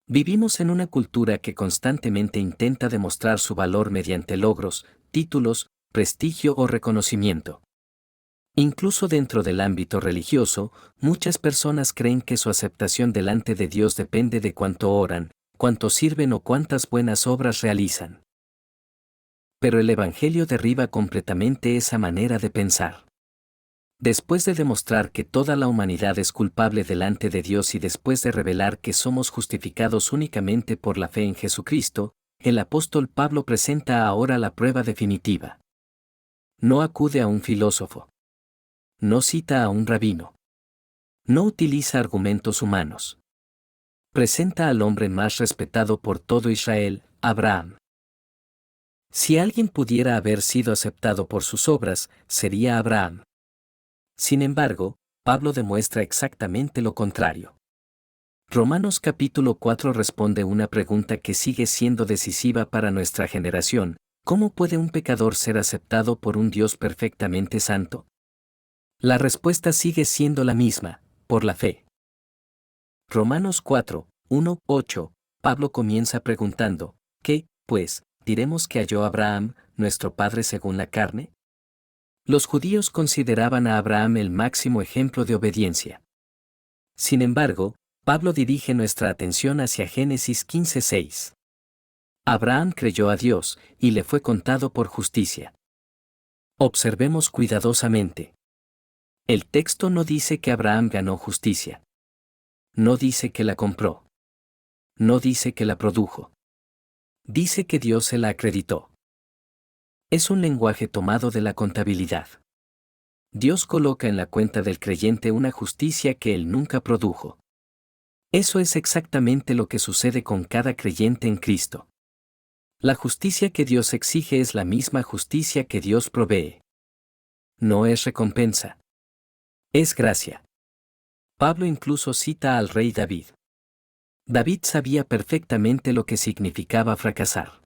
Vivimos en una cultura que constantemente intenta demostrar su valor mediante logros, títulos, prestigio o reconocimiento. Incluso dentro del ámbito religioso, muchas personas creen que su aceptación delante de Dios depende de cuánto oran, cuánto sirven o cuántas buenas obras realizan. Pero el Evangelio derriba completamente esa manera de pensar. Después de demostrar que toda la humanidad es culpable delante de Dios y después de revelar que somos justificados únicamente por la fe en Jesucristo, el apóstol Pablo presenta ahora la prueba definitiva. No acude a un filósofo. No cita a un rabino. No utiliza argumentos humanos. Presenta al hombre más respetado por todo Israel, Abraham. Si alguien pudiera haber sido aceptado por sus obras, sería Abraham. Sin embargo, Pablo demuestra exactamente lo contrario. Romanos capítulo 4 responde una pregunta que sigue siendo decisiva para nuestra generación: ¿cómo puede un pecador ser aceptado por un Dios perfectamente santo? La respuesta sigue siendo la misma: por la fe. Romanos 4, 1, 8, Pablo comienza preguntando: ¿qué, pues, diremos que halló Abraham, nuestro padre según la carne? Los judíos consideraban a Abraham el máximo ejemplo de obediencia. Sin embargo, Pablo dirige nuestra atención hacia Génesis 15:6. Abraham creyó a Dios, y le fue contado por justicia. Observemos cuidadosamente. El texto no dice que Abraham ganó justicia. No dice que la compró. No dice que la produjo. Dice que Dios se la acreditó. Es un lenguaje tomado de la contabilidad. Dios coloca en la cuenta del creyente una justicia que él nunca produjo. Eso es exactamente lo que sucede con cada creyente en Cristo. La justicia que Dios exige es la misma justicia que Dios provee. No es recompensa. Es gracia. Pablo incluso cita al rey David. David sabía perfectamente lo que significaba fracasar.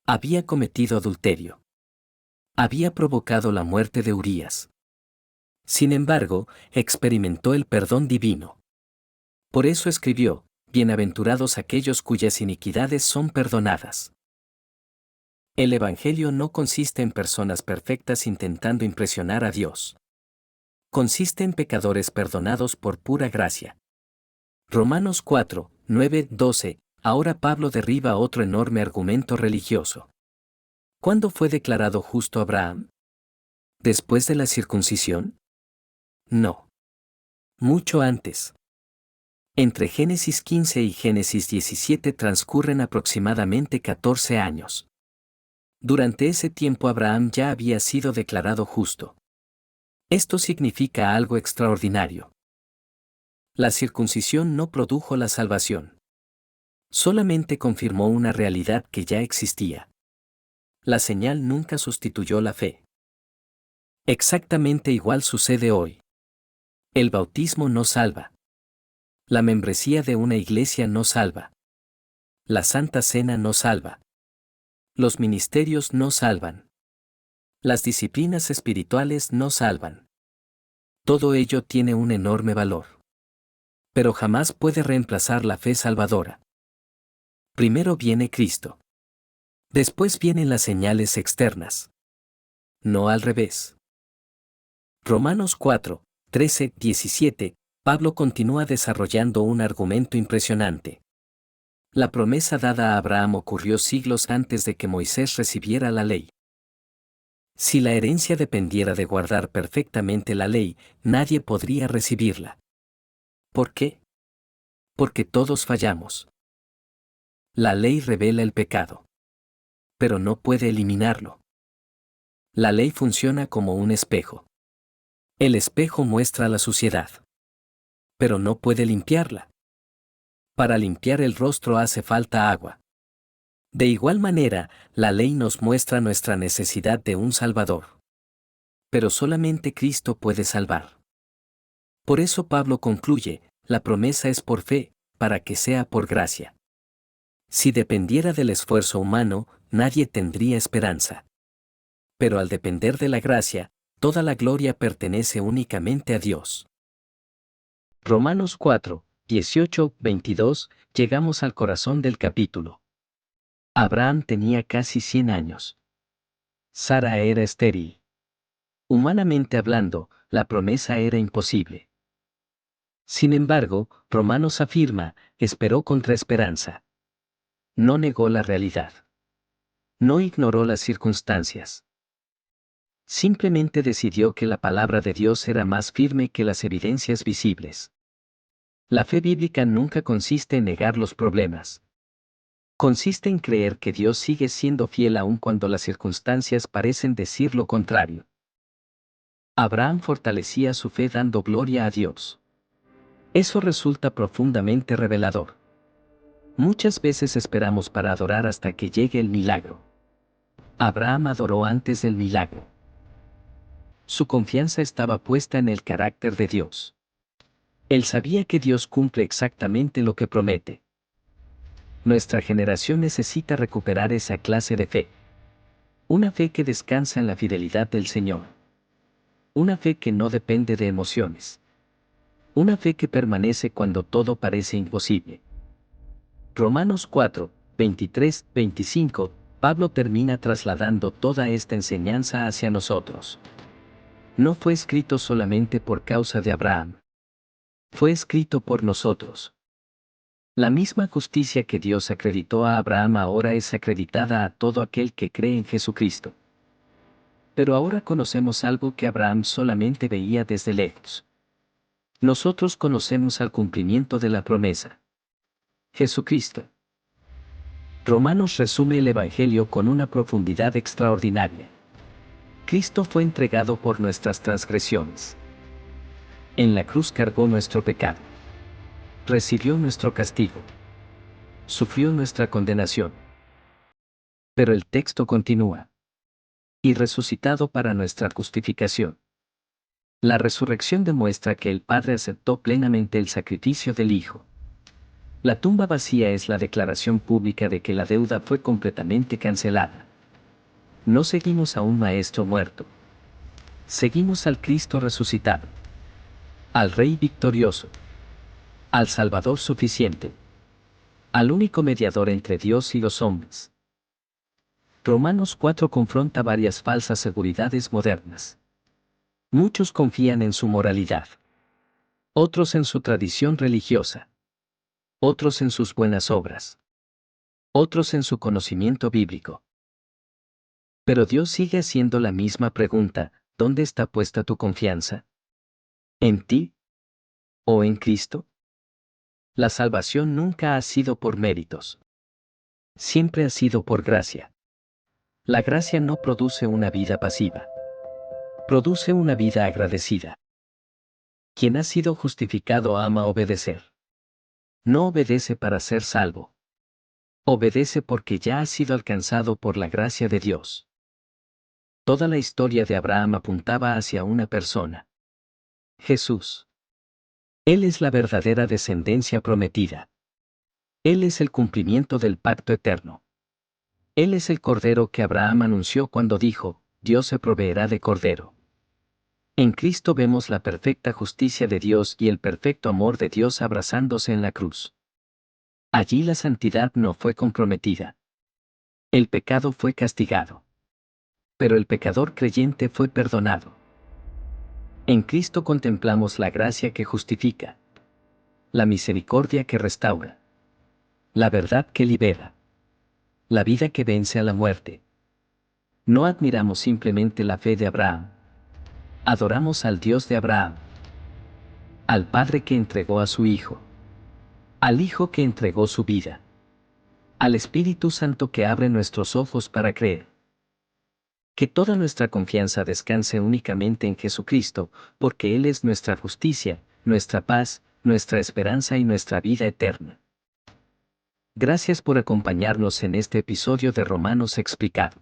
Había cometido adulterio. Había provocado la muerte de Urías. Sin embargo, experimentó el perdón divino. Por eso escribió: bienaventurados aquellos cuyas iniquidades son perdonadas. El Evangelio no consiste en personas perfectas intentando impresionar a Dios. Consiste en pecadores perdonados por pura gracia. Romanos 4, 9, 12. Ahora Pablo derriba otro enorme argumento religioso. ¿Cuándo fue declarado justo Abraham? ¿Después de la circuncisión? No. Mucho antes. Entre Génesis 15 y Génesis 17 transcurren aproximadamente 14 años. Durante ese tiempo Abraham ya había sido declarado justo. Esto significa algo extraordinario. La circuncisión no produjo la salvación. Solamente confirmó una realidad que ya existía. La señal nunca sustituyó la fe. Exactamente igual sucede hoy. El bautismo no salva. La membresía de una iglesia no salva. La Santa Cena no salva. Los ministerios no salvan. Las disciplinas espirituales no salvan. Todo ello tiene un enorme valor. Pero jamás puede reemplazar la fe salvadora. Primero viene Cristo. Después vienen las señales externas. No al revés. Romanos 4, 13, 17, Pablo continúa desarrollando un argumento impresionante. La promesa dada a Abraham ocurrió siglos antes de que Moisés recibiera la ley. Si la herencia dependiera de guardar perfectamente la ley, nadie podría recibirla. ¿Por qué? Porque todos fallamos. La ley revela el pecado. Pero no puede eliminarlo. La ley funciona como un espejo. El espejo muestra la suciedad. Pero no puede limpiarla. Para limpiar el rostro hace falta agua. De igual manera, la ley nos muestra nuestra necesidad de un Salvador. Pero solamente Cristo puede salvar. Por eso Pablo concluye: la promesa es por fe, para que sea por gracia. Si dependiera del esfuerzo humano, nadie tendría esperanza. Pero al depender de la gracia, toda la gloria pertenece únicamente a Dios. Romanos 4, 18:22, llegamos al corazón del capítulo. Abraham tenía casi 100 años. Sara era estéril. Humanamente hablando, la promesa era imposible. Sin embargo, Romanos afirma, esperó contra esperanza. No negó la realidad. No ignoró las circunstancias. Simplemente decidió que la palabra de Dios era más firme que las evidencias visibles. La fe bíblica nunca consiste en negar los problemas. Consiste en creer que Dios sigue siendo fiel aun cuando las circunstancias parecen decir lo contrario. Abraham fortalecía su fe dando gloria a Dios. Eso resulta profundamente revelador. Muchas veces esperamos para adorar hasta que llegue el milagro. Abraham adoró antes del milagro. Su confianza estaba puesta en el carácter de Dios. Él sabía que Dios cumple exactamente lo que promete. Nuestra generación necesita recuperar esa clase de fe. Una fe que descansa en la fidelidad del Señor. Una fe que no depende de emociones. Una fe que permanece cuando todo parece imposible. Romanos 4, 23, 25, Pablo termina trasladando toda esta enseñanza hacia nosotros. No fue escrito solamente por causa de Abraham. Fue escrito por nosotros. La misma justicia que Dios acreditó a Abraham ahora es acreditada a todo aquel que cree en Jesucristo. Pero ahora conocemos algo que Abraham solamente veía desde lejos. Nosotros conocemos al cumplimiento de la promesa. Jesucristo. Romanos resume el Evangelio con una profundidad extraordinaria. Cristo fue entregado por nuestras transgresiones. En la cruz cargó nuestro pecado. Recibió nuestro castigo. Sufrió nuestra condenación. Pero el texto continúa. Y resucitado para nuestra justificación. La resurrección demuestra que el Padre aceptó plenamente el sacrificio del Hijo. La tumba vacía es la declaración pública de que la deuda fue completamente cancelada. No seguimos a un Maestro muerto. Seguimos al Cristo resucitado. Al Rey victorioso. Al Salvador suficiente. Al único mediador entre Dios y los hombres. Romanos 4 confronta varias falsas seguridades modernas. Muchos confían en su moralidad. Otros en su tradición religiosa. Otros en sus buenas obras. Otros en su conocimiento bíblico. Pero Dios sigue haciendo la misma pregunta, ¿dónde está puesta tu confianza? ¿En ti? ¿O en Cristo? La salvación nunca ha sido por méritos. Siempre ha sido por gracia. La gracia no produce una vida pasiva. Produce una vida agradecida. Quien ha sido justificado ama obedecer. No obedece para ser salvo. Obedece porque ya ha sido alcanzado por la gracia de Dios. Toda la historia de Abraham apuntaba hacia una persona. Jesús. Él es la verdadera descendencia prometida. Él es el cumplimiento del pacto eterno. Él es el Cordero que Abraham anunció cuando dijo, Dios se proveerá de Cordero. En Cristo vemos la perfecta justicia de Dios y el perfecto amor de Dios abrazándose en la cruz. Allí la santidad no fue comprometida. El pecado fue castigado. Pero el pecador creyente fue perdonado. En Cristo contemplamos la gracia que justifica, la misericordia que restaura, la verdad que libera, la vida que vence a la muerte. No admiramos simplemente la fe de Abraham. Adoramos al Dios de Abraham, al Padre que entregó a su Hijo, al Hijo que entregó su vida, al Espíritu Santo que abre nuestros ojos para creer. Que toda nuestra confianza descanse únicamente en Jesucristo, porque Él es nuestra justicia, nuestra paz, nuestra esperanza y nuestra vida eterna. Gracias por acompañarnos en este episodio de Romanos Explicado.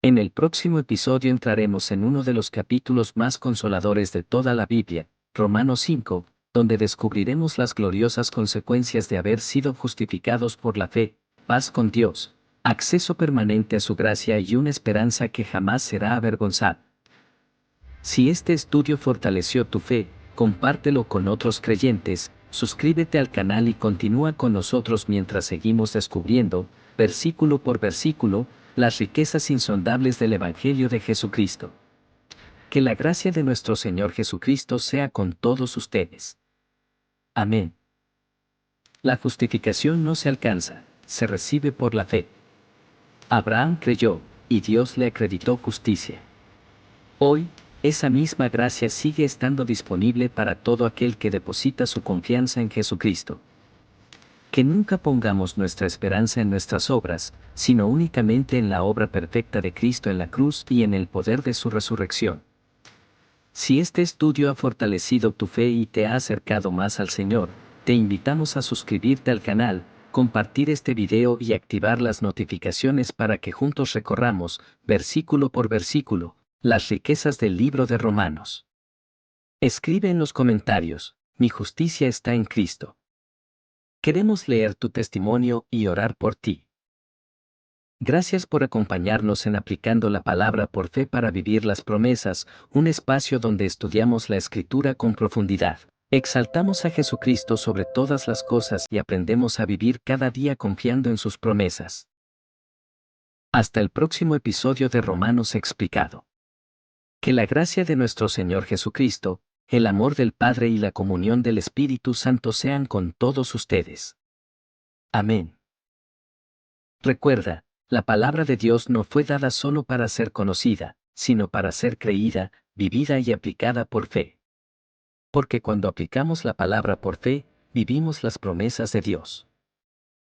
En el próximo episodio entraremos en uno de los capítulos más consoladores de toda la Biblia, Romanos 5, donde descubriremos las gloriosas consecuencias de haber sido justificados por la fe, paz con Dios, acceso permanente a su gracia y una esperanza que jamás será avergonzada. Si este estudio fortaleció tu fe, compártelo con otros creyentes, Suscríbete al canal y continúa con nosotros mientras seguimos descubriendo, versículo por versículo, las riquezas insondables del Evangelio de Jesucristo. Que la gracia de nuestro Señor Jesucristo sea con todos ustedes. Amén. La justificación no se alcanza, se recibe por la fe. Abraham creyó, y Dios le acreditó justicia. Hoy, esa misma gracia sigue estando disponible para todo aquel que deposita su confianza en Jesucristo. Que nunca pongamos nuestra esperanza en nuestras obras, sino únicamente en la obra perfecta de Cristo en la cruz y en el poder de su resurrección. Si este estudio ha fortalecido tu fe y te ha acercado más al Señor, te invitamos a suscribirte al canal, compartir este video y activar las notificaciones para que juntos recorramos, versículo por versículo, las riquezas del libro de Romanos. Escribe en los comentarios, mi justicia está en Cristo. Queremos leer tu testimonio y orar por ti. Gracias por acompañarnos en Aplicando la Palabra por Fe para Vivir las Promesas, un espacio donde estudiamos la Escritura con profundidad. Exaltamos a Jesucristo sobre todas las cosas y aprendemos a vivir cada día confiando en sus promesas. Hasta el próximo episodio de Romanos Explicado. Que la gracia de nuestro Señor Jesucristo, el amor del Padre y la comunión del Espíritu Santo sean con todos ustedes. Amén. Recuerda, la palabra de Dios no fue dada solo para ser conocida, sino para ser creída, vivida y aplicada por fe. Porque cuando aplicamos la palabra por fe, vivimos las promesas de Dios.